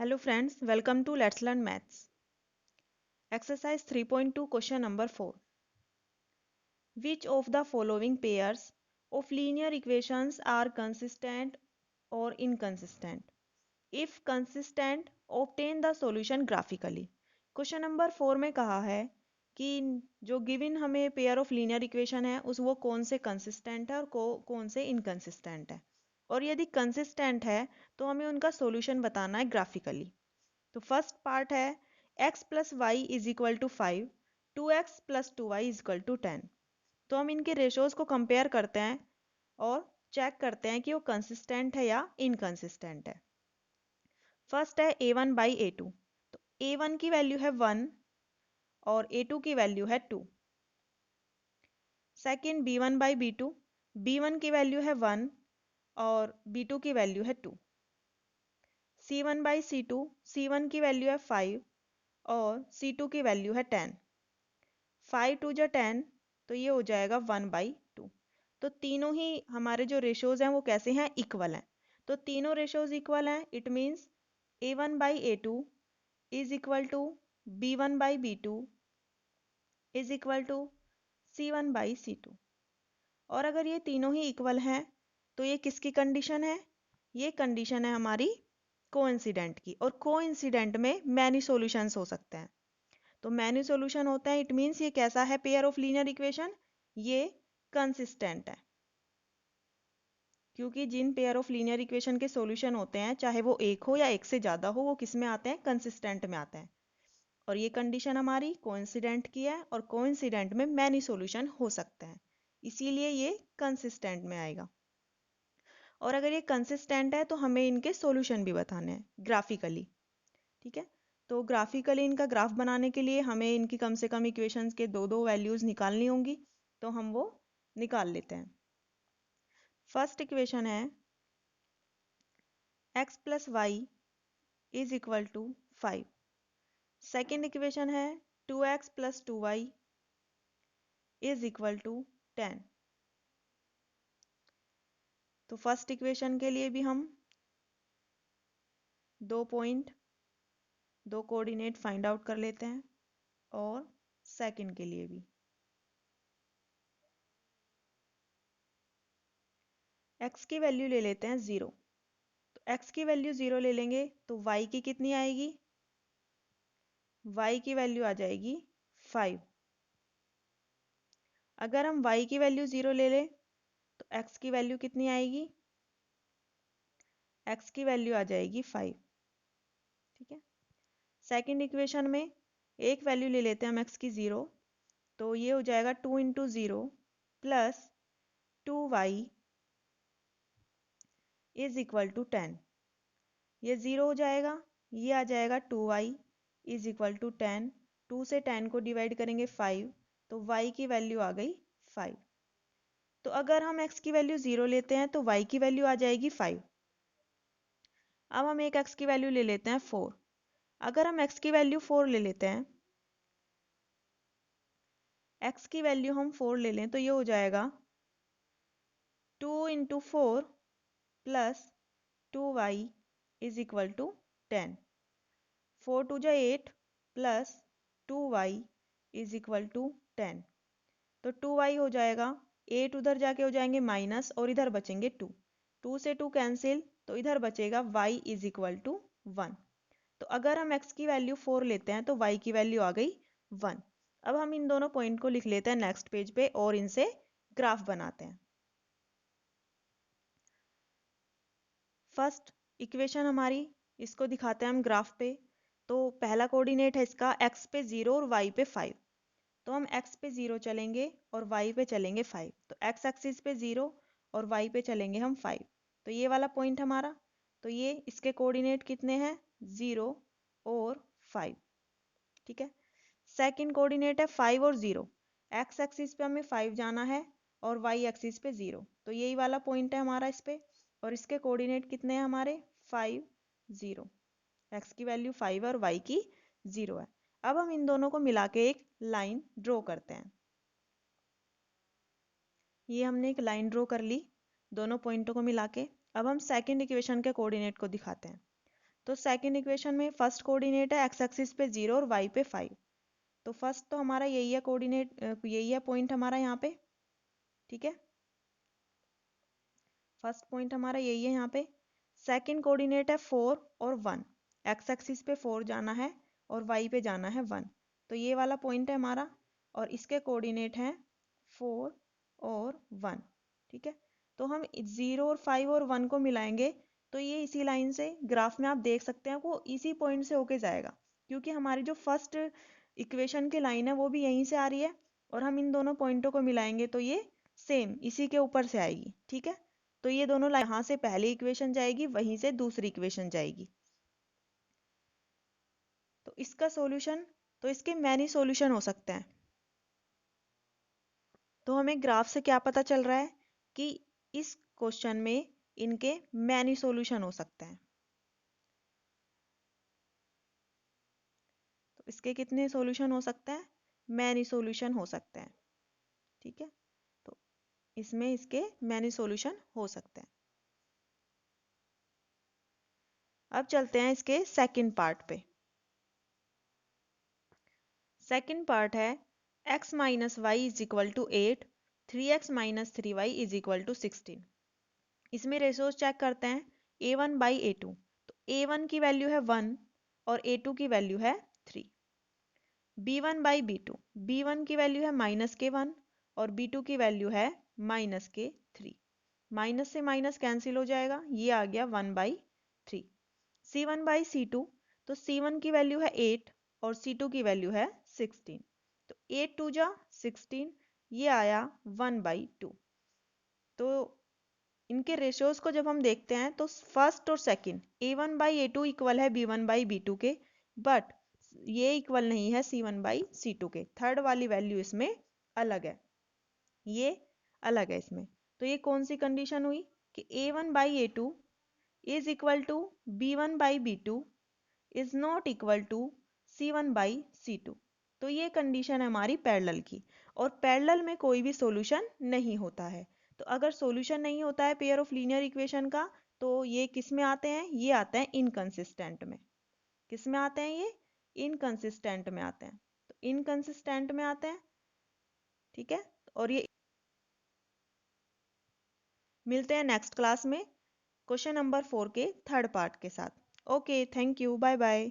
Hello friends, welcome to Let's Learn Maths. Exercise 3.2 question number 4. Which of the following pairs of linear equations are consistent or inconsistent? If consistent, obtain the solution graphically. Question number 4 में कहा है कि जो given हमें pair of linear equation है उस वो कौन से कंसिस्टेंट है और कौन से इनकंसिस्टेंट है, और यदि कंसिस्टेंट है तो हमें उनका सॉल्यूशन बताना है ग्राफिकली। तो फर्स्ट पार्ट है x plus y is equal to 5, 2x plus 2y is equal to 10। तो हम इनके रेशोज को कंपेयर करते हैं और चेक करते हैं कि वो कंसिस्टेंट है या इनकंसिस्टेंट है। फर्स्ट है a1 बाई a2। तो a1 की वैल्यू है 1 और a2 की वैल्यू है 2। Second b1 by b2। b1 की वैल्यू है 1 और b2 की वैल्यू है 2। c1 by c2। c1 की वैल्यू है 5 और c2 की वैल्यू है 10। 5 टू जा 10 तो ये हो जाएगा 1/2। तो तीनों ही हमारे जो रेशोज हैं वो कैसे हैं, इक्वल हैं। तो तीनों रेशोज इक्वल हैं, it means a1 by a2 is equal to b1 by b2 is equal to c1 by c2। और अगर ये तीनों ही इक्वल हैं तो ये किसकी कंडीशन है? ये कंडीशन है हमारी कोइंसिडेंट की, और कोइंसिडेंट में मैनी सॉल्यूशंस हो सकते हैं। तो मैनी सॉल्यूशन होता है, इट मीन्स ये कैसा है पेयर ऑफ लीनियर इक्वेशन, ये कंसिस्टेंट है। क्योंकि जिन पेयर ऑफ लीनियर इक्वेशन के सॉल्यूशन होते हैं, चाहे वो एक हो या एक से ज़्यादा हो, वो किस में आते हैं, कंसिस्टेंट में आते हैं। और ये कंडीशन हमारी कोइंसिडेंट की है, और कोइंसिडेंट में मैनी सॉल्यूशन हो सकते हैं, इसीलिए ये कंसिस्टेंट में आएगा। और अगर ये कंसिस्टेंट है तो हमें इनके सॉल्यूशन भी बताने हैं ग्राफिकली। ठीक है, तो ग्राफिकली इनका ग्राफ बनाने के लिए हमें इनकी कम से कम इक्वेशंस के दो दो वैल्यूज निकालनी होंगी, तो हम वो निकाल लेते हैं। फर्स्ट इक्वेशन है x plus y is equal to 5। Second equation है 2x plus 2y is equal to 10। तो फर्स्ट इक्वेशन के लिए भी हम दो कोऑर्डिनेट फाइंड आउट कर लेते हैं, और सेकेंड के लिए भी। x की वैल्यू ले लेते हैं 0। तो x की वैल्यू 0 ले लेंगे तो y की कितनी आएगी? y की वैल्यू आ जाएगी 5। अगर हम y की वैल्यू 0 ले लें तो x की वैल्यू कितनी आएगी? x की वैल्यू आ जाएगी 5। ठीक है, सेकेंड इक्वेशन में एक वैल्यू ले लेते हैं हम x की 0। तो ये हो जाएगा 2 into 0 plus 2y is equal to 10। ये 0 हो जाएगा, ये आ जाएगा 2y इज इक्वल टू 10। 2 से 10 को डिवाइड करेंगे 5, तो y की वैल्यू आ गई 5। तो अगर हम x की वैल्यू 0 लेते हैं तो y की वैल्यू आ जाएगी 5। अब हम एक x की वैल्यू ले लेते हैं 4। अगर हम x की वैल्यू 4 ले लेते हैं, x की वैल्यू हम 4 ले लें तो ये हो जाएगा 2 into 4 plus 2y is equal to 10। 4 टू जा 8 plus 2y is equal to 10। तो 2y हो जाएगा, 8 उधर जाके हो जाएंगे माइनस, और इधर बचेंगे 2। 2 से 2 कैंसिल, तो इधर बचेगा y इज इक्वल टू 1। तो अगर हम x की वैल्यू 4 लेते हैं तो y की वैल्यू आ गई 1। अब हम इन दोनों पॉइंट को लिख लेते हैं नेक्स्ट पेज पे और इनसे ग्राफ बनाते हैं। फर्स्ट इक्वेशन हमारी, इसको दिखाते हैं हम ग्राफ पे। तो पहला कोऑर्डिनेट है इसका x पे 0 और y पे 5। तो हम x पे 0 चलेंगे और y पे चलेंगे 5। तो x एक्सिस पे 0 और y पे चलेंगे हम 5। तो ये वाला पॉइंट हमारा, तो ये इसके कोऑर्डिनेट कितने हैं, 0 और 5। ठीक है, सेकंड कोऑर्डिनेट है 5 और 0। x एक्सिस पे हमें 5 जाना है और y एक्सिस पे 0। तो यही वाला पॉइंट है हमारा इस पे, और इसके कोऑर्डिनेट कितने हैं हमारे, 5 0। x की वैल्यू 5 और y की 0 है। अब हम इन दोनों को मिला के एक लाइन ड्रॉ करते हैं। ये हमने एक लाइन ड्रॉ कर ली दोनों पॉइंटों को मिला के। अब हम सेकंड इक्वेशन के कोऑर्डिनेट को दिखाते हैं। तो सेकंड इक्वेशन में फर्स्ट कोऑर्डिनेट है एक्स एक्सिस पे 0 और वाई पे 5। तो फर्स्ट तो हमारा यही है कोऑर्डिनेट, यही है पॉइंट हमारा यहाँ पे, ठीक है। फर्स्ट पॉइंट हमारा यही है यहाँ पे। सेकंड कोऑर्डिनेट है 4 और 1। एक्स एक्सिस पे 4 जाना है और वाई पे जाना है 1। तो ये वाला पॉइंट है हमारा और इसके कोऑर्डिनेट हैं 4 और 1, ठीक है। तो हम 0 और 5 और 1 को मिलाएंगे तो ये इसी लाइन से ग्राफ में आप देख सकते हैं वो इसी पॉइंट से होके जाएगा, क्योंकि हमारी जो फर्स्ट इक्वेशन की लाइन है वो भी यहीं से आ रही है और हम इन दोनों पॉइंटों को मिलाएंगे तो ये सेम इसी के ऊपर से आएगी, ठीक है। तो ये दोनों यहाँ से पहली इक्वेशन जाएगी, वहीं से दूसरी इक्वेशन जाएगी। तो इसका सॉल्यूशन, तो इसके मैनी सॉल्यूशन हो सकते हैं। तो हमें ग्राफ से क्या पता चल रहा है कि इस क्वेश्चन में इनके मैनी सॉल्यूशन हो सकते हैं। तो इसके कितने सॉल्यूशन हो सकते हैं? मैनी सॉल्यूशन हो सकते हैं, ठीक है। तो इसमें इसके मैनी सॉल्यूशन हो सकते हैं। अब चलते हैं इसके सेकंड पार्ट पे। सेकंड पार्ट है x minus y is equal to 8, 3x minus 3y is equal to 16। इसमें रेशोज चेक करते हैं a1 बाई a2। तो a1 की वैल्यू है 1 और a2 की वैल्यू है 3। b1 बाई b2, b1 की वैल्यू है माइनस के 1 और b2 की वैल्यू है माइनस के 3। माइनस से माइनस कैंसिल हो जाएगा, ये आ गया 1 बाई 3। c1 बाई c2, तो c1 की वैल्यू है 8 और c2 की वैल्यू है 16। तो 8 टू जा 16, ये आया 1 बाई 2। तो इनके रेशियोज को जब हम देखते हैं तो फर्स्ट और second a1 by a2 equal है b1 बाई b2 के, बट ये इक्वल नहीं है c1 बाई c2 के। थर्ड वाली वैल्यू इसमें अलग है, ये अलग है इसमें। तो ये कौन सी कंडीशन हुई कि a1 by a2 is equal to b1 by b2 is not equal to c1 by c2। तो ये कंडीशन है हमारी पैरेलल की, और पैरेलल में कोई भी सॉल्यूशन नहीं होता है। तो अगर सॉल्यूशन नहीं होता है पेयर ऑफ लीनियर इक्वेशन का, तो ये किस में आते हैं? ये आते हैं इनकंसिस्टेंट में। किस में आते हैं ये? इनकंसिस्टेंट में आते हैं। तो इनकंसिस्टेंट में आते हैं, ठीक है। और ये मिलते हैं नेक्स्ट क्लास में क्वेश्चन नंबर 4 के थर्ड पार्ट के साथ। Okay, thank you, bye bye.